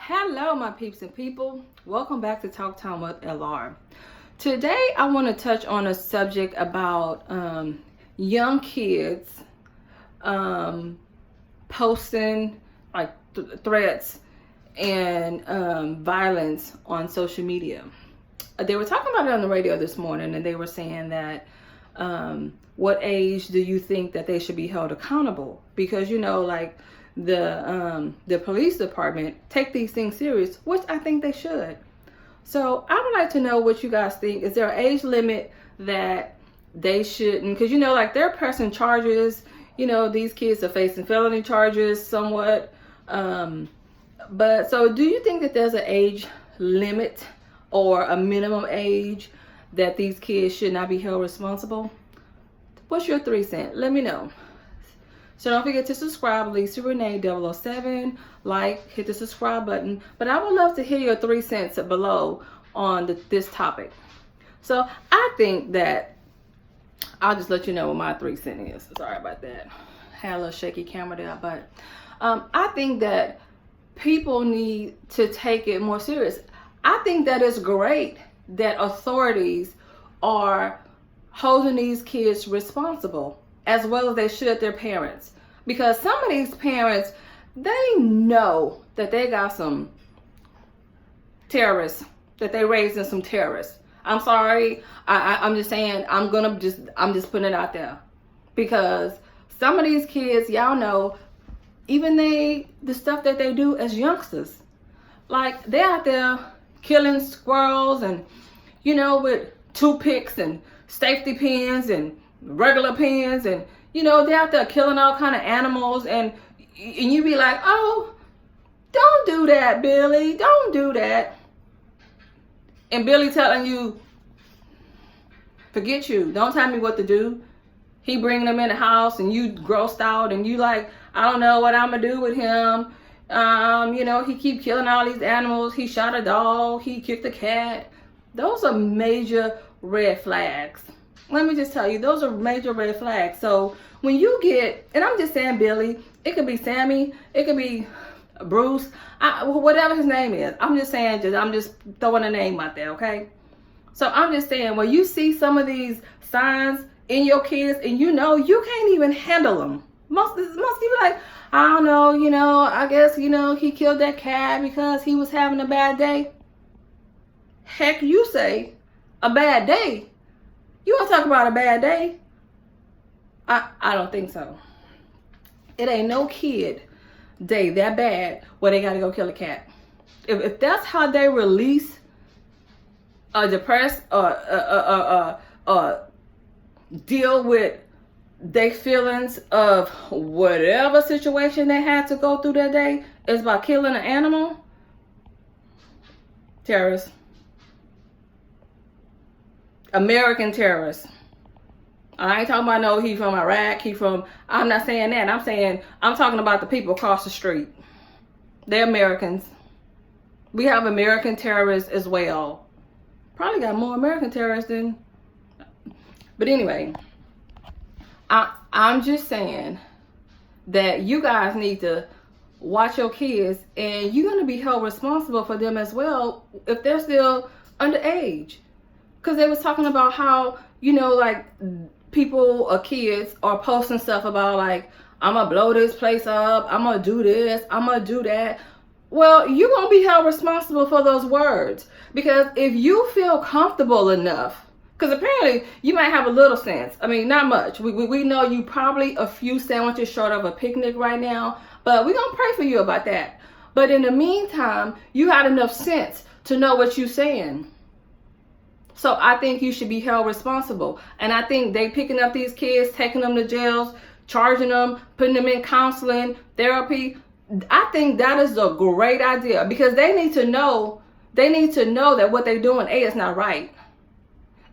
Hello, my peeps and people. Welcome back to Talk Time with LR. Today, I want to touch on a subject about young kids posting like threats and violence on social media. They were talking about it on the radio this morning, and they were saying that what age do you think that they should be held accountable? Because like the police department take these things serious, which I think they should. So I would like to know what you guys think. Is there an age limit that they shouldn't? Because like they're pressing charges. These kids are facing felony charges somewhat. But so do you think that there's an age limit or a minimum age that these kids should not be held responsible? What's your 3 cents? Let me know. So don't forget to subscribe, Lisa Renee 007, hit the subscribe button. But I would love to hear your 3 cents below on this topic. So I think that, I'll just let you know what my 3 cents is. Sorry about that. Had a little shaky camera there, but I think that people need to take it more serious. I think that it's great that authorities are holding these kids responsible, as well as they should their parents. Because some of these parents, they know that they got some terrorists, that they raising some terrorists. I'm sorry, I'm just saying, I'm just putting it out there. Because some of these kids, y'all know, even the stuff that they do as youngsters. Like, they're out there killing squirrels and, with toothpicks and safety pins and regular pins, and they're out there killing all kind of animals, and you be like, oh, don't do that, Billy, don't do that. And Billy telling you, forget you, don't tell me what to do. He bringing them in the house and you grossed out, and you like, I don't know what I'm gonna do with him. He keep killing all these animals. He shot a dog, he kicked a cat. Those are major red flags. Let me just tell you, those are major red flags. So when you get, and I'm just saying Billy, it could be Sammy, it could be Bruce, whatever his name is. I'm just saying, I'm just throwing a name out there, okay? So I'm just saying, when you see some of these signs in your kids and you can't even handle them. Most people like, I don't know, I guess, he killed that cat because he was having a bad day. Heck, you say a bad day. You want to talk about a bad day? I don't think so. It ain't no kid day that bad where they got to go kill a cat. If that's how they release depressed or deal with their feelings of whatever situation they had to go through that day, is by killing an animal, terrorists. American terrorists. I ain't talking about he from Iraq, I'm not saying that. I'm talking about the people across the street. They're Americans. We have American terrorists as well. Probably got more American terrorists than, but anyway, I'm just saying that you guys need to watch your kids, and you're going to be held responsible for them as well if they're still underage. Because they was talking about how, people or kids are posting stuff about like, I'm going to blow this place up, I'm going to do this, I'm going to do that. Well, you're going to be held responsible for those words. Because if you feel comfortable enough, because apparently you might have a little sense. I mean, not much. We know you probably a few sandwiches short of a picnic right now, but we're going to pray for you about that. But in the meantime, you had enough sense to know what you're saying. So I think you should be held responsible. And I think they picking up these kids, taking them to jails, charging them, putting them in counseling, therapy. I think that is a great idea, because they need to know that what they're doing, is not right.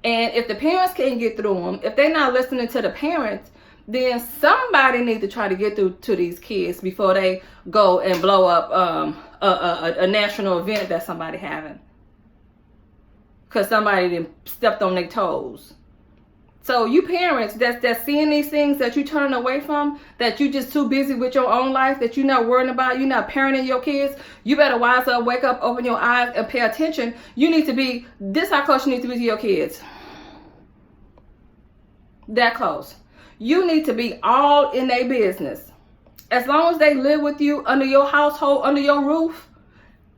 And if the parents can't get through them, if they're not listening to the parents, then somebody needs to try to get through to these kids before they go and blow up a national event that somebody having. Because somebody stepped on their toes. So you parents that's seeing these things that you turning away from, that you just too busy with your own life, that you're not worrying about, you're not parenting your kids, you better wise up, wake up, open your eyes, and pay attention. You need to be, this how close you need to be to your kids. That close. You need to be all in their business. As long as they live with you, under your household, under your roof,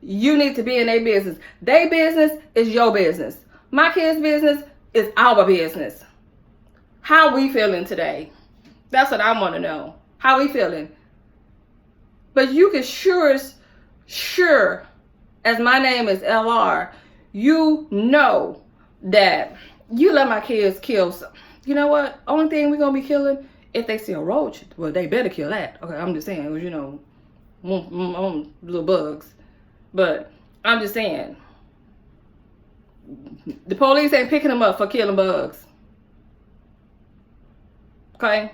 you need to be in their business. Their business is your business. My kids' business is our business. How we feeling today? That's what I want to know. How we feeling? But you can sure, as my name is LR, you know that you let my kids kill some. You know what? Only thing we're going to be killing, if they see a roach, well, they better kill that. Okay, I'm just saying, you know, little bugs. But I'm just saying, the police ain't picking them up for killing bugs. Okay?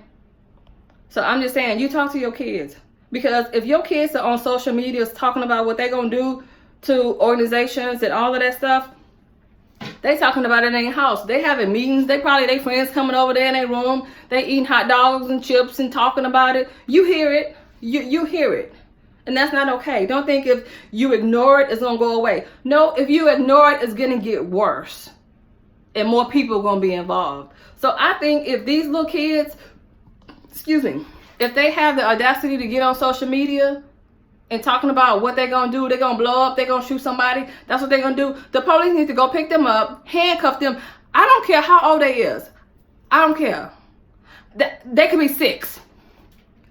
So I'm just saying, you talk to your kids. Because if your kids are on social media talking about what they're going to do to organizations and all of that stuff, they talking about it in their house. They having meetings. They probably, their friends coming over there in their room. They eating hot dogs and chips and talking about it. You hear it. You hear it. And that's not okay. Don't think if you ignore it, it's going to go away. No, if you ignore it, it's going to get worse. And more people are going to be involved. So I think if these little kids, if they have the audacity to get on social media and talking about what they're going to do, they're going to blow up, they're going to shoot somebody, that's what they're going to do. The police need to go pick them up, handcuff them. I don't care how old they is. I don't care. They could be 6.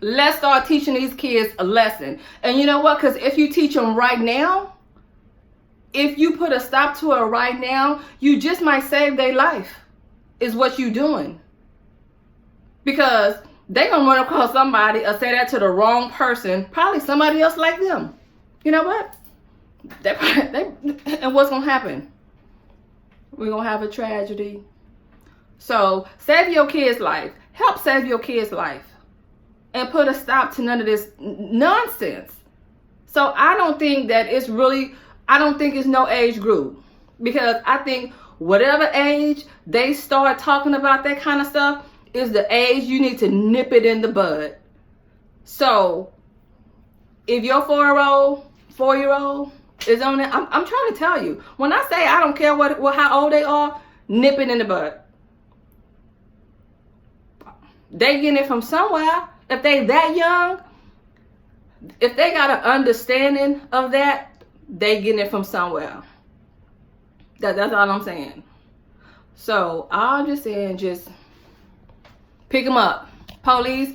Let's start teaching these kids a lesson. And you know what? Because if you teach them right now, if you put a stop to it right now, you just might save their life, is what you doing. Because they're going to run across somebody or say that to the wrong person, probably somebody else like them. You know what? And what's going to happen? We're going to have a tragedy. So save your kid's life. Help save your kid's life. And put a stop to none of this nonsense. So I don't think that it's really, I don't think it's no age group. Because I think whatever age they start talking about that kind of stuff is the age you need to nip it in the bud. So if your 4-year-old is on that, I'm trying to tell you. When I say I don't care how old they are, nip it in the bud. They getting it from somewhere. If they that young, if they got an understanding of that, they getting it from somewhere. That's all I'm saying. So I'm just saying, just pick them up. Police,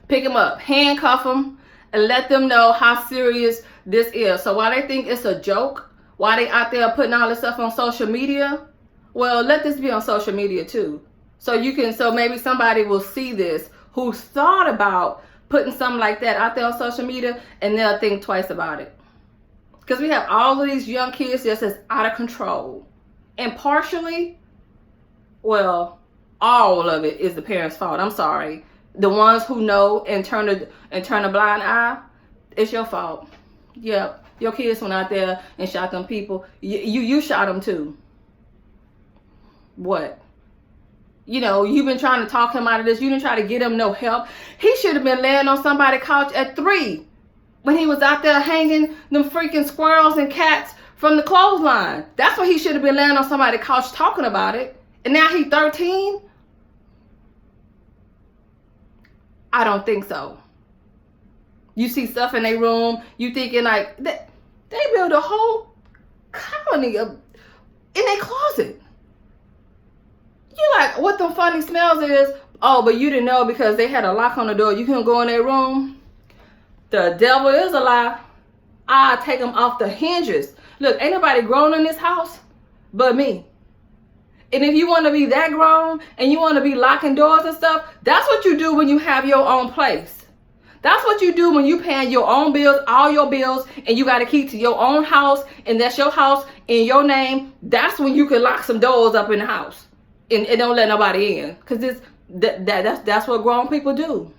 pick them up. Handcuff them and let them know how serious this is. So while they think it's a joke, while they out there putting all this stuff on social media, well, let this be on social media too. So maybe somebody will see this who's thought about putting something like that out there on social media, and they'll think twice about it. Because we have all of these young kids just as out of control. And partially, well, all of it is the parents' fault. I'm sorry. The ones who know and turn a blind eye, it's your fault. Yep. Your kids went out there and shot them people. You shot them too. What? You know, you've been trying to talk him out of this. You didn't try to get him no help. He should have been laying on somebody's couch at 3 when he was out there hanging them freaking squirrels and cats from the clothesline. That's what he should have been laying on somebody's couch talking about it. And now he's 13? I don't think so. You see stuff in their room, you thinking like, they built a whole colony in their closet. You like, what them funny smells is, oh, but you didn't know because they had a lock on the door. You couldn't go in their room. The devil is a lie. I take them off the hinges. Look, ain't nobody grown in this house but me. And if you want to be that grown and you want to be locking doors and stuff, that's what you do when you have your own place. That's what you do when you paying your own bills, all your bills, and you got to keep to your own house, and that's your house in your name. That's when you can lock some doors up in the house. And don't let nobody in, because that's what grown people do.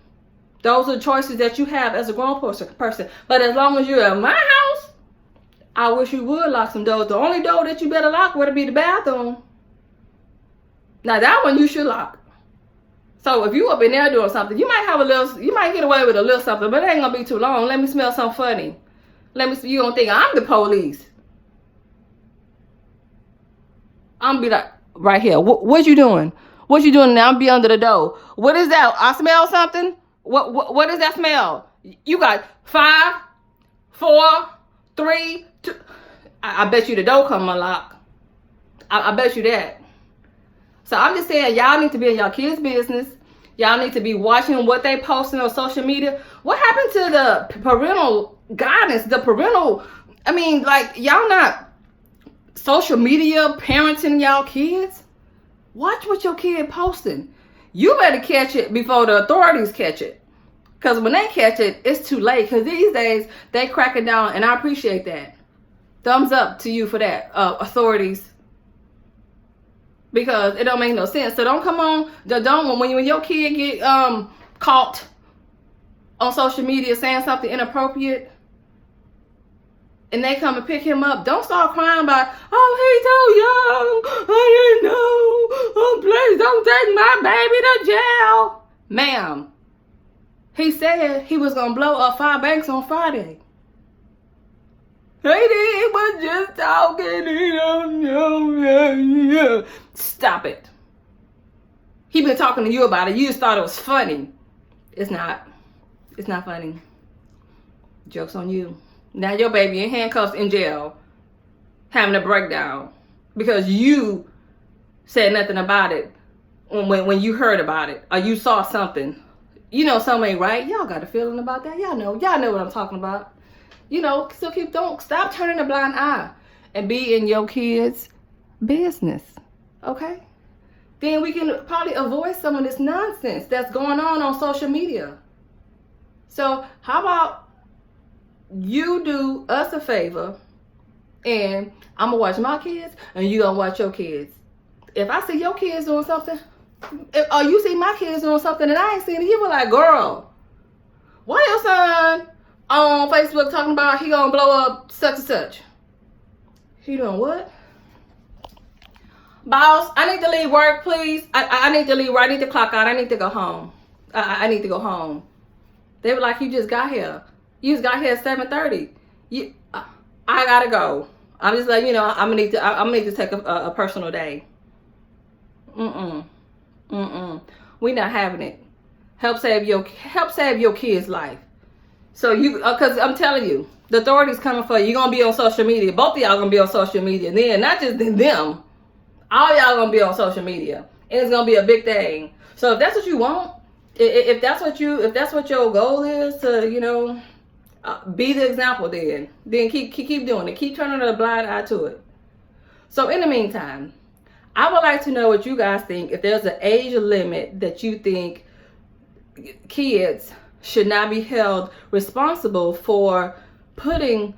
Those are choices that you have as a grown person. But as long as you're in my house, I wish you would lock some doors. The only door that you better lock would be the bathroom. Now that one you should lock. So if you up in there doing something, you might get away with a little something, but it ain't gonna be too long. Let me smell something funny. You don't think I'm the police. I'm be like, right here. What you doing? What you doing now? I'm be under the door. What is that? I smell something. What is that smell? You got 5, 4, 3, 2. I bet you the door come unlocked. I bet you that. So I'm just saying, y'all need to be in y'all kids' business. Y'all need to be watching what they posting on social media. What happened to the parental guidance? Y'all not social media parenting y'all kids. Watch what your kid posting. You better catch it before the authorities catch it. Because when they catch it, it's too late. Because these days, they cracking down, and I appreciate that. Thumbs up to you for that, authorities. Because it don't make no sense. So don't come on, when your kid get caught on social media saying something inappropriate, and they come and pick him up, don't start crying about, oh, he's so young, I didn't know, oh, please don't take my baby to jail. Ma'am, he said he was going to blow up 5 banks on Friday. He was just talking, he don't know. Stop it. He been talking to you about it. You just thought it was funny. It's not. It's not funny. Joke's on you. Now your baby in handcuffs in jail, having a breakdown because you said nothing about it when you heard about it or you saw something. You know something ain't right. Y'all got a feeling about that. Y'all know what I'm talking about. So don't stop turning a blind eye and be in your kids' business. Okay? Then we can probably avoid some of this nonsense that's going on social media. So how about you do us a favor and I'm gonna watch my kids and you gonna watch your kids. If I see your kids doing something, or you see my kids doing something and I ain't seen it, you be like, girl, why your son on Facebook talking about he gonna blow up such and such? He doing what? Boss, I need to leave work, please. I need to leave work. I need to clock out. I need to go home. I need to go home. They were like, you just got here. You just got here at 7:30. I gotta go. I'm just like, I'm gonna need to take a personal day. We not having it. Help save your kid's life. So because I'm telling you, the authorities coming for you. You're gonna be on social media. Both of y'all gonna be on social media. And then not just them, all y'all gonna be on social media, and it's gonna be a big thing. So if that's what you want, if that's what your goal is to, be the example, then keep doing it. Keep turning a blind eye to it. So in the meantime, I would like to know what you guys think. If there's an age limit that you think kids should not be held responsible for putting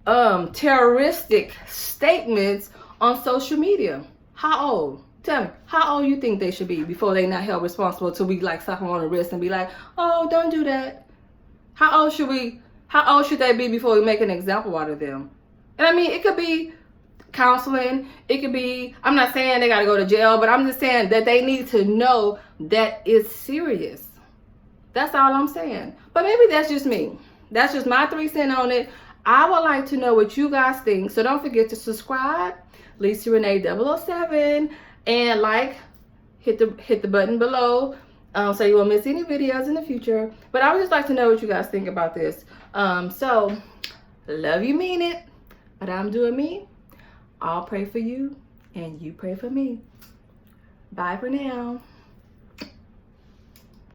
terroristic statements on social media. How old? Tell me, how old you think they should be before they not held responsible till we slap them on the wrist and be like, oh, don't do that? How old should they be before we make an example out of them? And it could be counseling. It could be, I'm not saying they got to go to jail, but I'm just saying that they need to know that it's serious. That's all I'm saying. But maybe that's just me. That's just my 3 cents on it. I would like to know what you guys think. So don't forget to subscribe, Lisa Renee 007, and hit the button below so you won't miss any videos in the future. But I would just like to know what you guys think about this. So, love you, mean it. But I'm doing me. I'll pray for you, and you pray for me. Bye for now.